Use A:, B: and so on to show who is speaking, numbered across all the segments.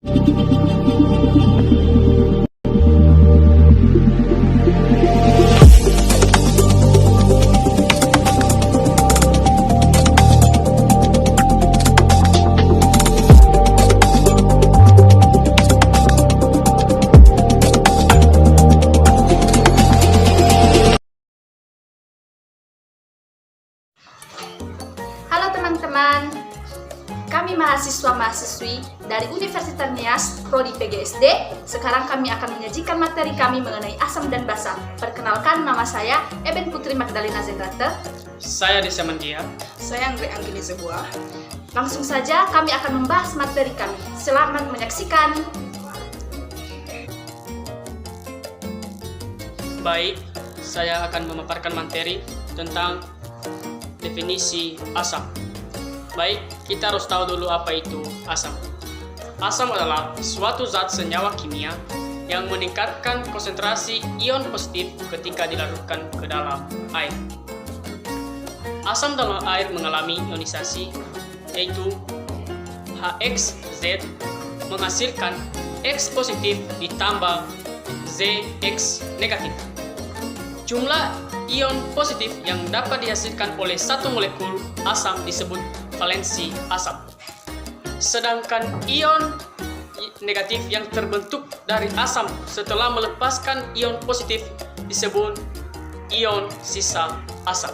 A: Halo teman-teman, kami mahasiswa-mahasiswi dari Universitas Nias, Prodi PGSD. Sekarang kami akan menyajikan materi kami mengenai asam dan basa. Perkenalkan, nama saya Eben Putri Magdalena Zenrate.
B: Saya Desa Mandia.
C: Saya Anggrek Anggini Sebuah.
A: Langsung saja kami akan membahas materi kami. Selamat menyaksikan.
B: Baik, saya akan memaparkan materi tentang definisi asam. Baik, kita harus tahu dulu apa itu asam. Asam adalah suatu zat senyawa kimia yang meningkatkan konsentrasi ion positif ketika dilarutkan ke dalam air. Asam dalam air mengalami ionisasi, yaitu HXZ menghasilkan X positif ditambah ZX negatif. Jumlah ion positif yang dapat dihasilkan oleh satu molekul asam disebut valensi asam. Sedangkan ion negatif yang terbentuk dari asam setelah melepaskan ion positif disebut ion sisa asam.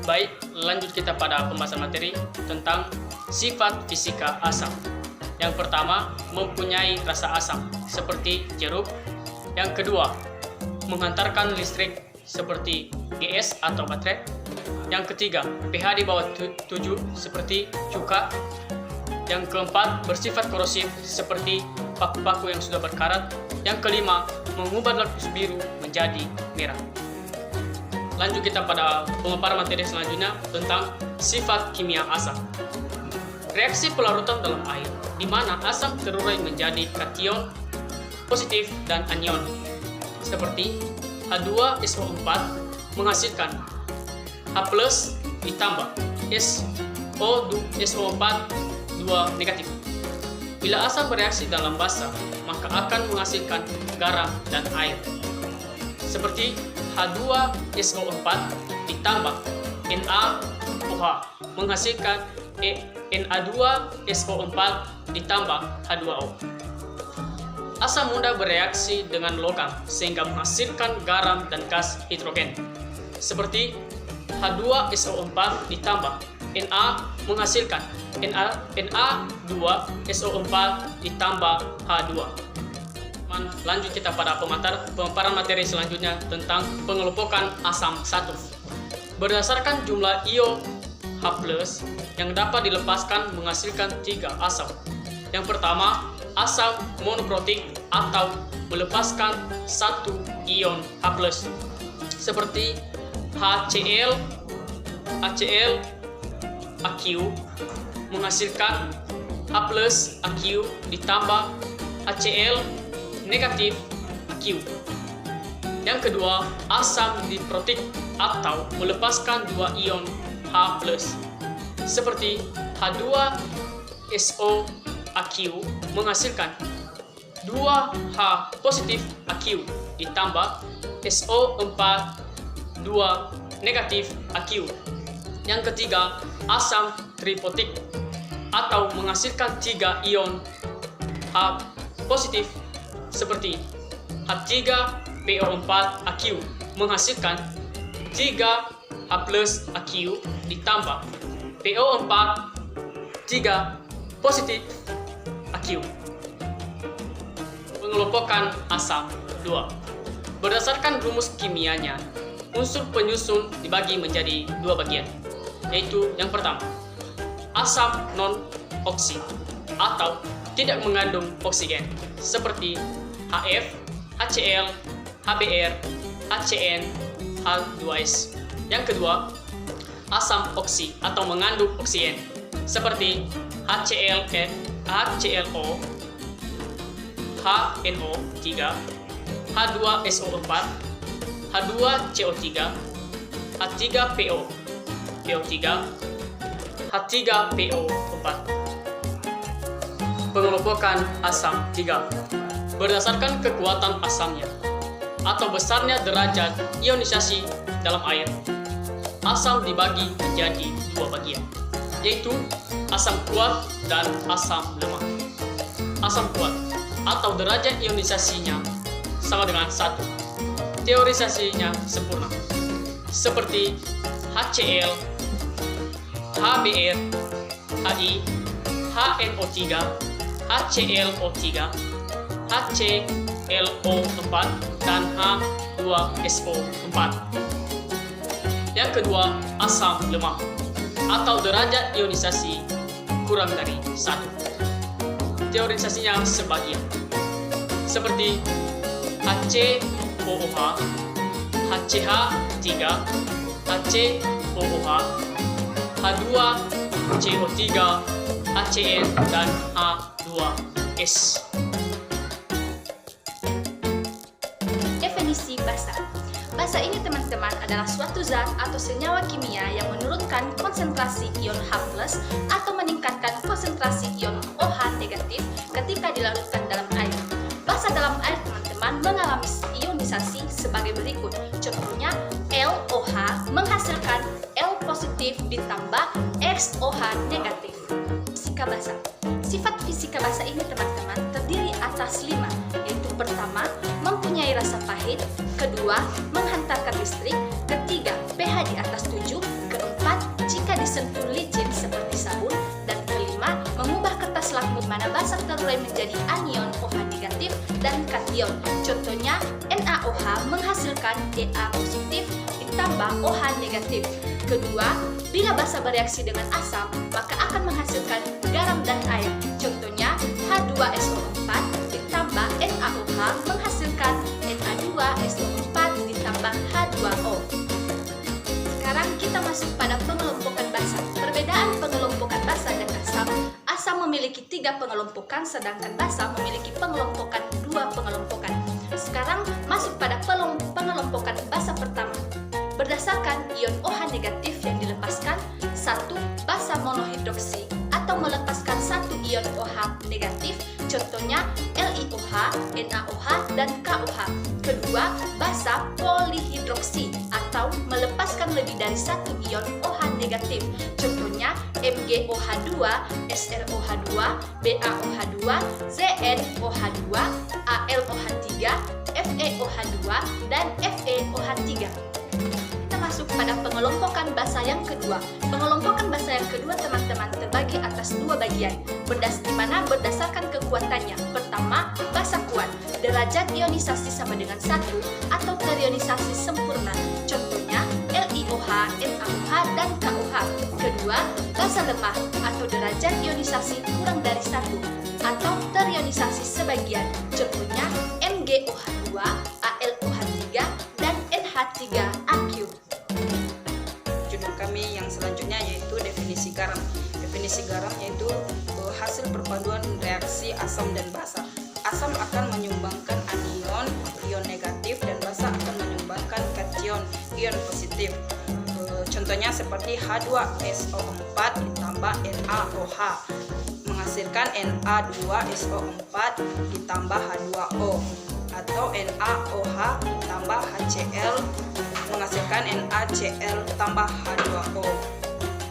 B: Baik, lanjut kita pada pembahasan materi tentang sifat fisika asam. Yang pertama, mempunyai rasa asam seperti jeruk. Yang kedua, menghantarkan listrik seperti GS atau baterai. Yang ketiga, pH di bawah 7 seperti cuka. Yang keempat, bersifat korosif seperti paku-paku yang sudah berkarat. Yang kelima, mengubah laktus biru menjadi merah. Lanjut kita pada pemaparan materi selanjutnya tentang sifat kimia asam. Reaksi pelarutan dalam air, di mana asam terurai menjadi kation positif dan anion, seperti H2SO4 menghasilkan H+ ditambah SO4 2 negatif. Bila asam bereaksi dalam basa, maka akan menghasilkan garam dan air, seperti H2SO4 ditambah NaOH menghasilkan Na2SO4 ditambah H2O. Asam mudah bereaksi dengan logam sehingga menghasilkan garam dan gas hidrogen, seperti H2SO4 ditambah Na menghasilkan Na2SO4 ditambah H2. Lanjut kita pada pemaparan materi selanjutnya tentang pengelompokan asam satu. Berdasarkan jumlah ion H+ yang dapat dilepaskan menghasilkan 3 asam. Yang pertama, asam monokrotik atau melepaskan 1 ion H+, seperti HCl, Aq menghasilkan H+ Aq ditambah HCl negatif Aq. Yang kedua, asam diprotik atau melepaskan 2 ion H+, seperti H2SO Aq menghasilkan 2H positif Aq ditambah SO4 2 negatif Aq. Yang ketiga, asam triprotik atau menghasilkan 3 ion H positif, seperti H3PO4 Aq menghasilkan 3H+ Aq ditambah PO4 3 positif Aq. Pengelompokan asam 2. Berdasarkan rumus kimianya, unsur penyusun dibagi menjadi 2 bagian, yaitu yang pertama, asam non-oksi atau tidak mengandung oksigen, seperti HF, HCl, HBr, HCN, H2S. Yang kedua, asam oksi atau mengandung oksigen, seperti HClO, HNO3, H2SO4, H2CO3, H3PO, PO3, H3PO4. Pengelompokan asam 3. Berdasarkan kekuatan asamnya atau besarnya derajat ionisasi dalam air, asam dibagi menjadi 2 bagian, yaitu asam kuat dan asam lemah. Asam kuat atau derajat ionisasinya sama dengan 1. Teorisasinya sempurna, seperti HCl, HBr, Hi, HNO3, HClO3, HClO4, dan H2SO4. Yang kedua, asam lemah atau derajat ionisasi kurang dari 1. Teorisasinya sebagian, seperti HCOOH, HCH3, HCOOH, H2CO3, HCl, dan H2S.
A: Definisi basa. Basa ini teman-teman adalah suatu zat atau senyawa kimia yang menurunkan konsentrasi ion H+ atau meningkatkan konsentrasi ion OH negatif ketika dilarutkan dalam air. Basa dalam air teman-teman mengalami ionisasi sebagai berikut. Contohnya LOH menghasilkan L positif ditambah XOH negatif. Fisika basa. Sifat fisika basa ini teman-teman terdiri atas 5, yaitu pertama, mempunyai rasa pahit, kedua, menghantarkan listrik, ketiga, pH di atas 7, keempat, jika disentuh licin seperti sabun, dan kelima, mengubah kertas lakmut mana basa terurai menjadi anion OH negatif dan kation. Contohnya, NaOH menghasilkan Na positif ditambah OH negatif. Kedua, bila basa bereaksi dengan asam, maka akan menghasilkan garam dan air. Contohnya, H2SO4 ditambah NaOH menghasilkan Na2SO4 ditambah H2O. Sekarang kita masuk pada pengelompokan basa. Perbedaan pengelompokan basa dan asam. Asam memiliki 3 pengelompokan, sedangkan basa memiliki pengelompokan 2 pengelompokan. Sekarang masuk pada pengelompokan basa pertama. Berdasarkan ion OH negatif yang dilepaskan, 1. Basa monohidroksi atau melepaskan 1 ion OH negatif, contohnya LiOH, NaOH, dan KOH. Kedua, basa polihidroksi atau melepaskan lebih dari 1 ion OH negatif, contohnya MgOH2, SrOH2, BaOH2, ZnOH2, AlOH3, FeOH2, dan FeOH3. Kita masuk pada pengelompokan basa yang kedua. Pengelompokan basa yang kedua teman-teman terbagi atas 2 bagian, di mana berdasarkan kekuatannya. Pertama, basa kuat, derajat ionisasi sama dengan 1 atau terionisasi sempurna, contohnya LiOH, NaOH, dan KOH. Kedua, basa lemah atau derajat ionisasi kurang dari 1 atau terionisasi sebagian, contohnya MgOH2, AlOH3, dan NH3AQ.
C: Judul kami yang selanjutnya yaitu definisi garam. Definisi garam yaitu hasil perpaduan reaksi asam dan basa. Asam akan menyumbangkan anion, ion negatif, dan basa akan menyumbangkan kation, ion positif. Contohnya seperti H2SO4 ditambah NaOH menghasilkan Na2SO4 ditambah H2O, atau NaOH ditambah HCl menghasilkan NaCl tambah H2O.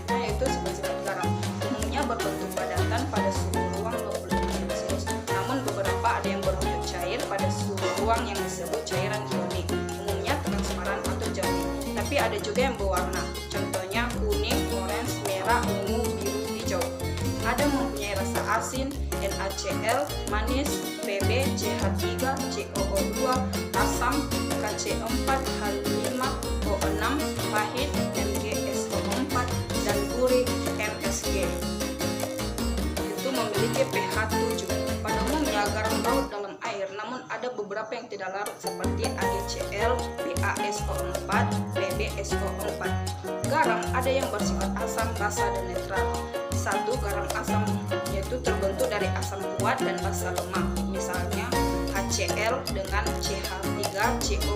C: Nah, itu sifat-sifat garam. Umumnya berbentuk padatan pada suhu ruang 25°C, namun beberapa ada yang berwujud cair pada suhu ruang yang disebut cairan ionik, umumnya transparan atau jernih. Tapi ada juga yang berwarna, contohnya kuning, orange, merah, ungu, biru, hijau. Ada mempunyai rasa asin, NaCl, manis, Pb, CH3, COO2, asam, KC4, H5O6, pahit, MgSO4, dan gurih, MsG. Itu memiliki pH 7. Pada umumnya garam larut dalam air, namun ada beberapa yang tidak larut seperti AgCl, BaSO4, PbSO4. Garam ada yang bersifat asam, basa, dan netral. 1. Garam asam yaitu terbentuk dari asam kuat dan basa lemah, misalnya HCl dengan CH3COOH.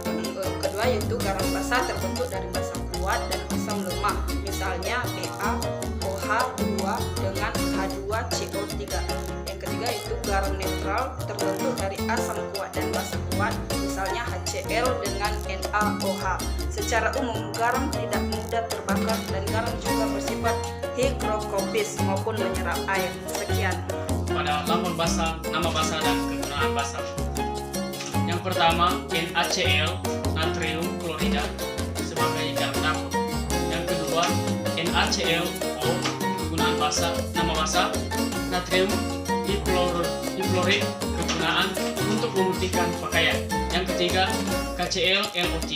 C: Yang kedua yaitu garam basa terbentuk dari basa kuat dan asam lemah, misalnya BaOH H2 dengan H2CO3. Yang ketiga itu garam netral terbentuk dari asam kuat dan basa kuat, misalnya HCl dengan NaOH. Secara umum garam tidak mudah terbakar dan garam juga bersifat higrokopis maupun menyerap air. Sekian.
B: Pada lambang basa, nama basa dan kegunaan basa. Yang pertama, NaCl, natrium klorida sebagai garam dapur. Yang kedua, NaClO, kegunaan basa, nama basa, natrium diklorit, kegunaan untuk memutihkan pakaian. Yang ketiga, KClNO3,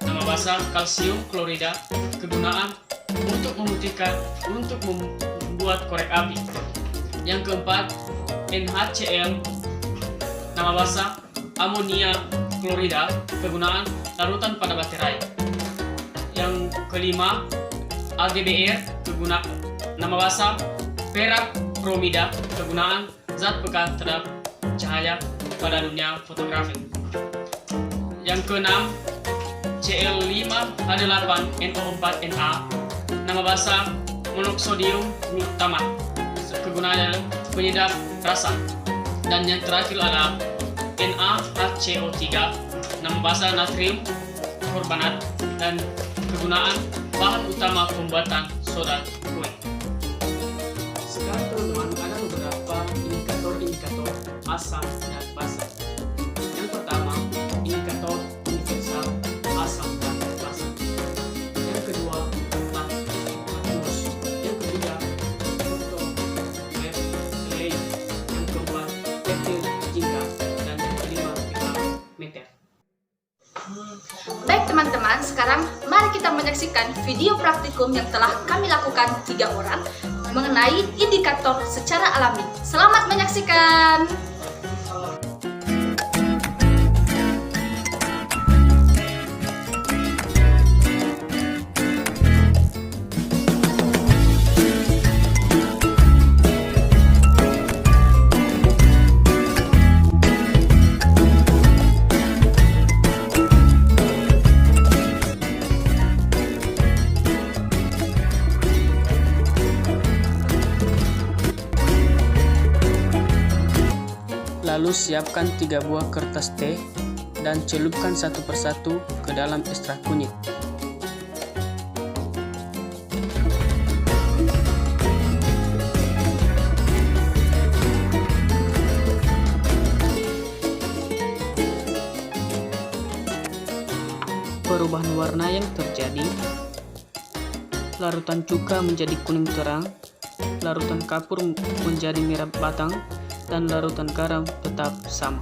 B: nama basa, kalsium klorida, kegunaan untuk memutihkan, untuk membuat korek api. Yang keempat, NaCl, nama basa, amonia klorida, kegunaan larutan pada baterai. Yang kelima, AgBr, kegunaan nama basa, perak bromida, kegunaan zat pekat terhadap cahaya pada dunia fotografi. Yang keenam, Cl5H8NO4Na, nama basa, monoksodium glutamat, kegunaan adalah penyedap rasa. Dan yang terakhir adalah NaHCO3, nama basa, natrium korbanat, dan kegunaan bahan utama pembuatan soda kue. Sekarang teman-teman, ada beberapa indikator asam dan basa. Yang pertama, indikator universal asam dan basa. Yang kedua, tentang Magnus. Yang ketiga, contoh Ley. Yang keempat, etil jingga. Dan yang kelima, meter.
A: Baik teman-teman, sekarang mari kita menyaksikan video praktikum yang telah kami lakukan 3 orang mengenai indikator secara alami. Selamat menyaksikan!
B: Lalu siapkan 3 buah kertas teh dan celupkan satu persatu ke dalam ekstrak kunyit. Perubahan warna yang terjadi, larutan cuka menjadi kuning terang, larutan kapur menjadi merah batang, dan larutan garam tetap sama.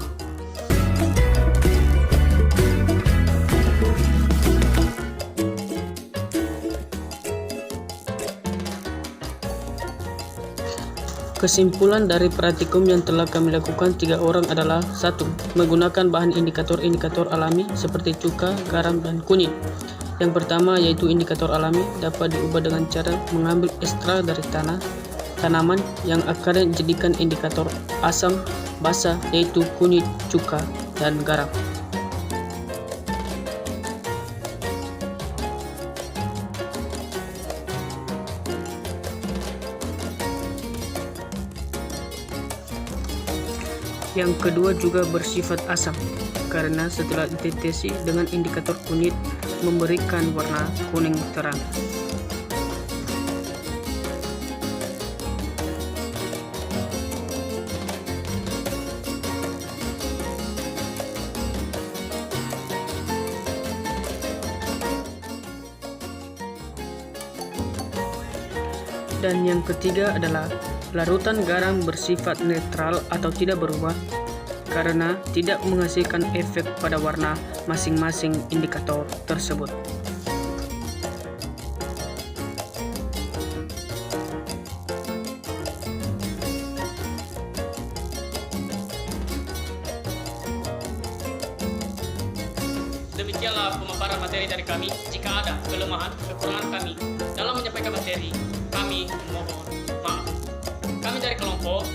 B: Kesimpulan dari praktikum yang telah kami lakukan 3 orang adalah: 1. Menggunakan bahan indikator-indikator alami seperti cuka, garam, dan kunyit. Yang pertama yaitu indikator alami dapat diubah dengan cara mengambil ekstrak dari tanaman yang akarnya dijadikan indikator asam basa yaitu kunyit, cuka, dan garam. Yang kedua juga bersifat asam karena setelah ditetesi dengan indikator kunyit memberikan warna kuning terang. Dan yang ketiga adalah larutan garam bersifat netral atau tidak berubah karena tidak menghasilkan efek pada warna masing-masing indikator tersebut.
D: Demikianlah pemaparan materi dari kami. Jika ada kelemahan, kekurangan kami dalam menyampaikan materi, kami mohon maaf. Kami dari kelompok